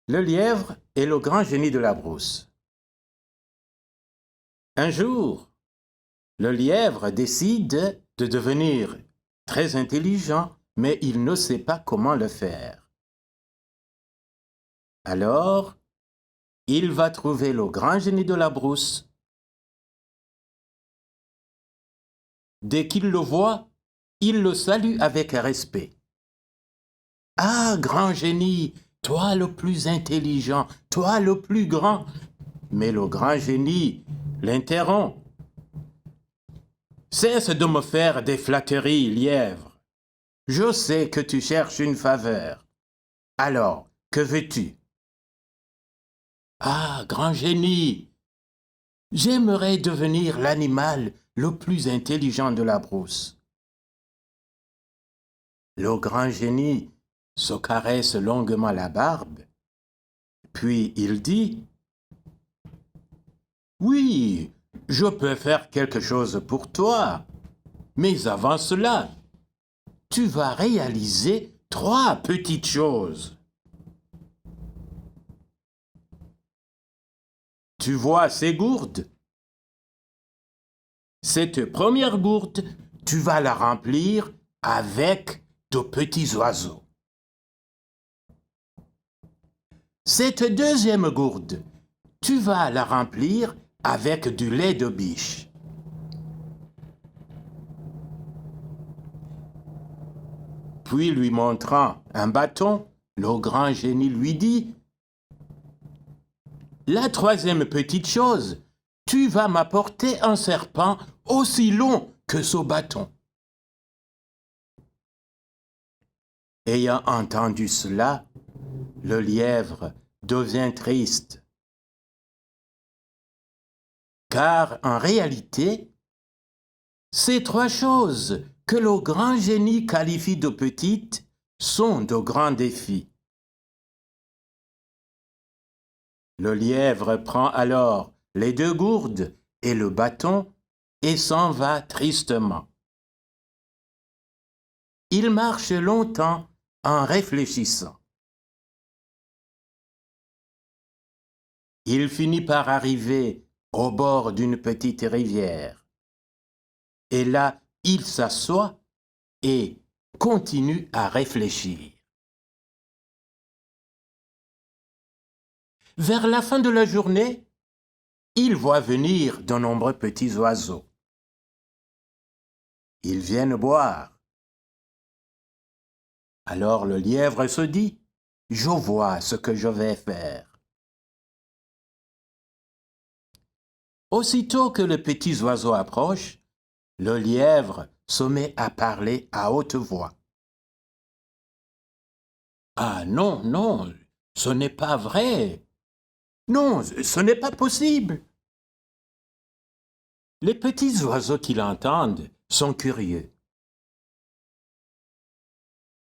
Le lièvre et le grand génie de la brousse. Un jour, le lièvre décide de devenir très intelligent, mais il ne sait pas comment le faire. Alors, il va trouver le grand génie de la brousse. Dès qu'il le voit, il le salue avec respect. « Ah, grand génie, toi le plus intelligent, toi le plus grand !» Mais le grand génie l'interrompt. « Cesse de me faire des flatteries, lièvre. Je sais que tu cherches une faveur. Alors, que veux-tu ?»« Ah, grand génie, j'aimerais devenir l'animal le plus intelligent de la brousse. » Le grand génie se caresse longuement la barbe, puis il dit « Oui, je peux faire quelque chose pour toi, mais avant cela, tu vas réaliser 3 petites choses. Tu vois ces gourdes? Cette première gourde, tu vas la remplir avec de petits oiseaux. Cette deuxième gourde, tu vas la remplir avec du lait de biche. Puis lui montrant un bâton, le grand génie lui dit « La troisième petite chose, tu vas m'apporter un serpent aussi long que ce bâton. » Ayant entendu cela, le lièvre devient triste. Car en réalité, ces 3 choses que le grand génie qualifie de petites sont de grands défis. Le lièvre prend alors les 2 gourdes et le bâton et s'en va tristement. Il marche longtemps en réfléchissant. Il finit par arriver au bord d'une petite rivière. Et là, il s'assoit et continue à réfléchir. Vers la fin de la journée, il voit venir de nombreux petits oiseaux. Ils viennent boire. Alors le lièvre se dit « Je vois ce que je vais faire. » Aussitôt que les petits oiseaux approchent, le lièvre se met à parler à haute voix. « Ah non, non, ce n'est pas vrai. Non, ce n'est pas possible. » Les petits oiseaux qui l'entendent sont curieux.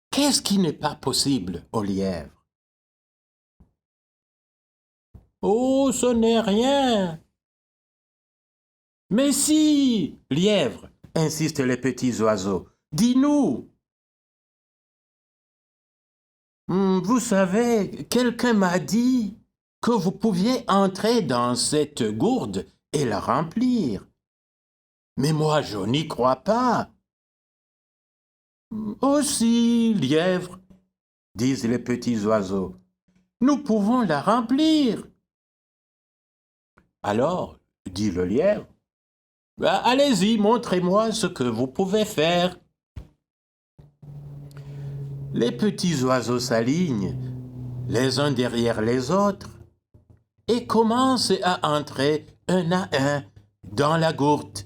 Qu'est-ce qui n'est pas possible au lièvre? Oh, ce n'est rien. Mais si, lièvre, insistent les petits oiseaux, dis-nous. Vous savez, quelqu'un m'a dit que vous pouviez entrer dans cette gourde et la remplir. Mais moi, je n'y crois pas. Aussi, lièvre, disent les petits oiseaux, nous pouvons la remplir. Alors, dit le lièvre, allez-y, montrez-moi ce que vous pouvez faire. Les petits oiseaux s'alignent, les uns derrière les autres, et commencent à entrer un à un dans la gourde.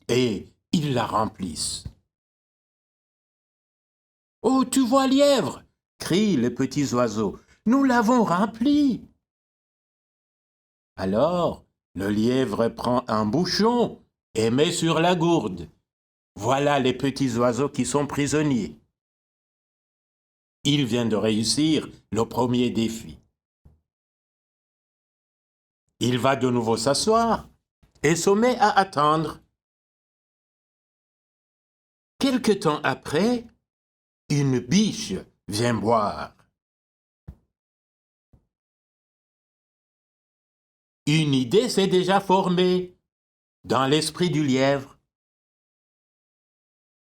Et ils la remplissent. « Oh, tu vois, lièvre !» crient les petits oiseaux. « Nous l'avons remplie !» Alors, le lièvre prend un bouchon et met sur la gourde. Voilà les petits oiseaux qui sont prisonniers. Il vient de réussir le premier défi. Il va de nouveau s'asseoir et se met à attendre. Quelque temps après, une biche vient boire. une idée s'est déjà formée dans l'esprit du lièvre.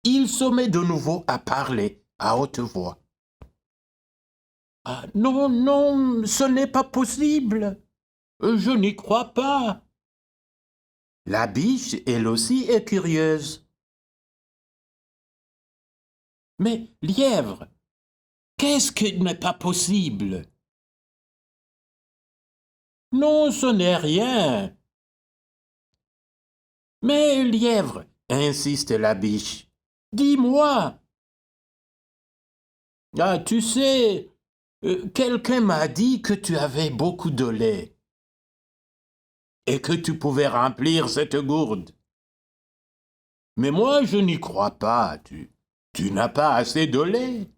Il se met de nouveau à parler à haute voix. Ah, non, non, ce n'est pas possible. Je n'y crois pas. La biche, elle aussi, est curieuse. Mais, lièvre, qu'est-ce qui n'est pas possible? Non, ce n'est rien. Mais, lièvre, insiste la biche, dis-moi. Ah, tu sais, quelqu'un m'a dit que tu avais beaucoup de lait et que tu pouvais remplir cette gourde. Mais moi, je n'y crois pas. Tu n'as pas assez de lait.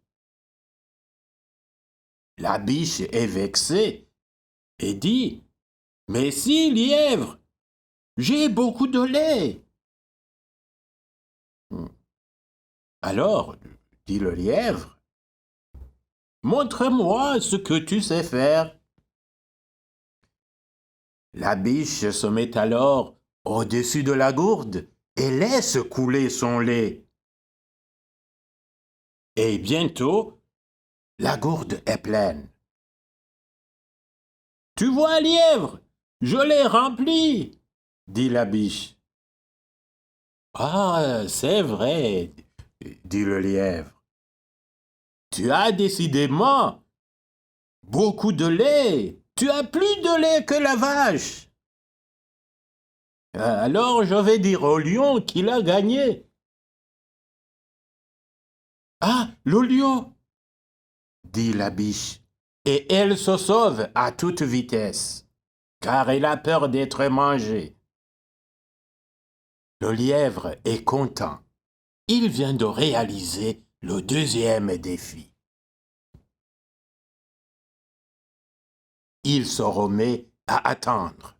La biche est vexée et dit, mais si, lièvre, j'ai beaucoup de lait. Alors, dit le lièvre, montre-moi ce que tu sais faire. La biche se met alors au-dessus de la gourde et laisse couler son lait. Et bientôt, la gourde est pleine. Tu vois, lièvre, je l'ai remplie, dit la biche. Ah, c'est vrai, dit le lièvre. Tu as décidément beaucoup de lait. Tu as plus de lait que la vache. Alors je vais dire au lion qu'il a gagné. Ah, le lion, dit la biche, et elle se sauve à toute vitesse, car elle a peur d'être mangée. Le lièvre est content. Il vient de réaliser le deuxième défi. Il se remet à attendre.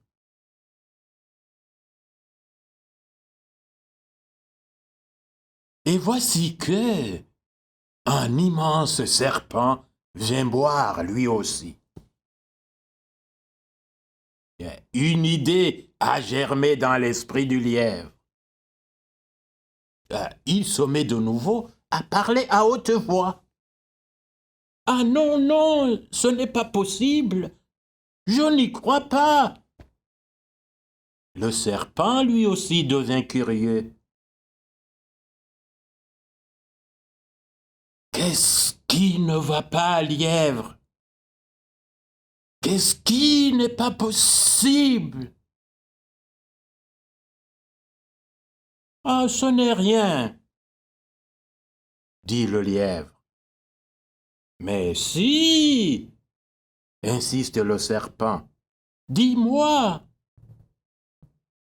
Et voici que un immense serpent vient boire lui aussi. Une idée a germé dans l'esprit du lièvre. Il se met de nouveau à parler à haute voix. Ah non, non, ce n'est pas possible. Je n'y crois pas. Le serpent lui aussi devient curieux. Qu'est-ce qui ne va pas, lièvre? Qu'est-ce qui n'est pas possible? Ah, ce n'est rien, dit le lièvre. Mais si, insiste le serpent. Dis-moi.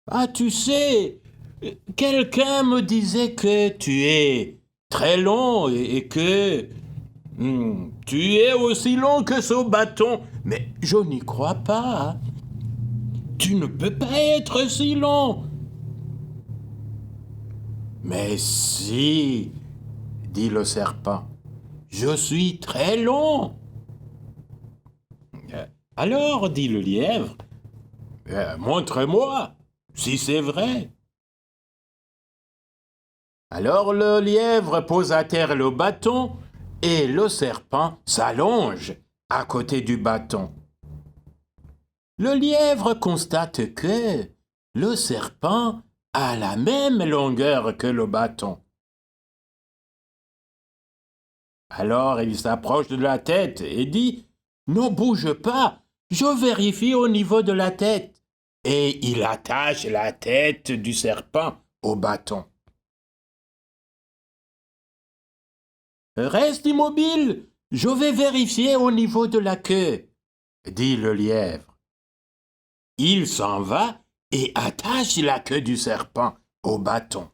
Ah, tu sais, quelqu'un me disait que tu es très long et que tu es aussi long que ce bâton. Mais je n'y crois pas. Tu ne peux pas être si long. Mais si, dit le serpent, je suis très long. Alors, dit le lièvre, montre-moi si c'est vrai. Alors le lièvre pose à terre le bâton et le serpent s'allonge à côté du bâton. Le lièvre constate que le serpent a la même longueur que le bâton. Alors il s'approche de la tête et dit « Ne bouge pas, je vérifie au niveau de la tête. » Et il attache la tête du serpent au bâton. « Reste immobile, je vais vérifier au niveau de la queue, » dit le lièvre. Il s'en va et attache la queue du serpent au bâton.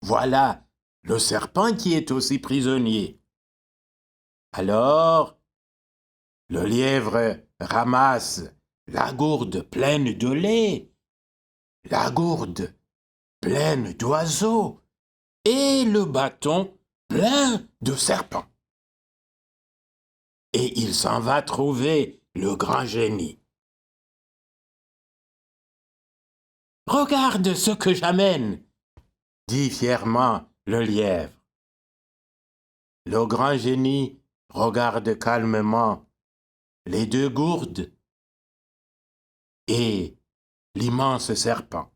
Voilà le serpent qui est aussi prisonnier. Alors, le lièvre ramasse la gourde pleine de lait, la gourde pleine d'oiseaux et le bâton plein de serpents. Et il s'en va trouver le grand génie. Regarde ce que j'amène, dit fièrement le lièvre. Le grand génie regarde calmement les deux gourdes et l'immense serpent.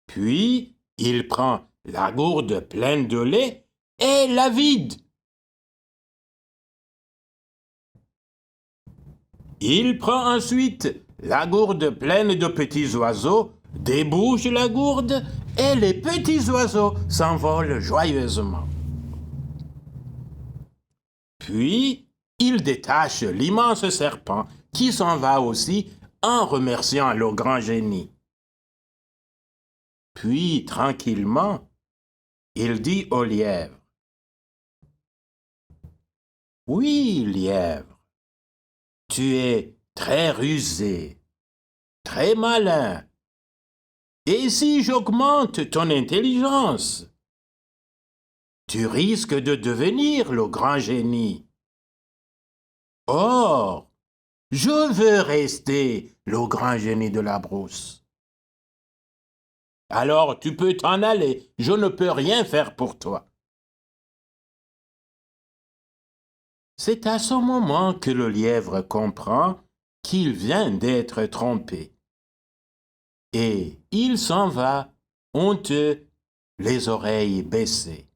Puis, il prend la gourde pleine de lait et la vide. Il prend ensuite la gourde pleine de petits oiseaux, débouche la gourde et les petits oiseaux s'envolent joyeusement. Puis, il détache l'immense serpent qui s'en va aussi en remerciant le grand génie. Puis, tranquillement, il dit au lièvre, « Oui, lièvre, tu es très rusé, très malin. Et si j'augmente ton intelligence, tu risques de devenir le grand génie. Or, je veux rester le grand génie de la brousse. Alors tu peux t'en aller, je ne peux rien faire pour toi. » C'est à ce moment que le lièvre comprend qu'il vient d'être trompé. Et il s'en va, honteux, les oreilles baissées.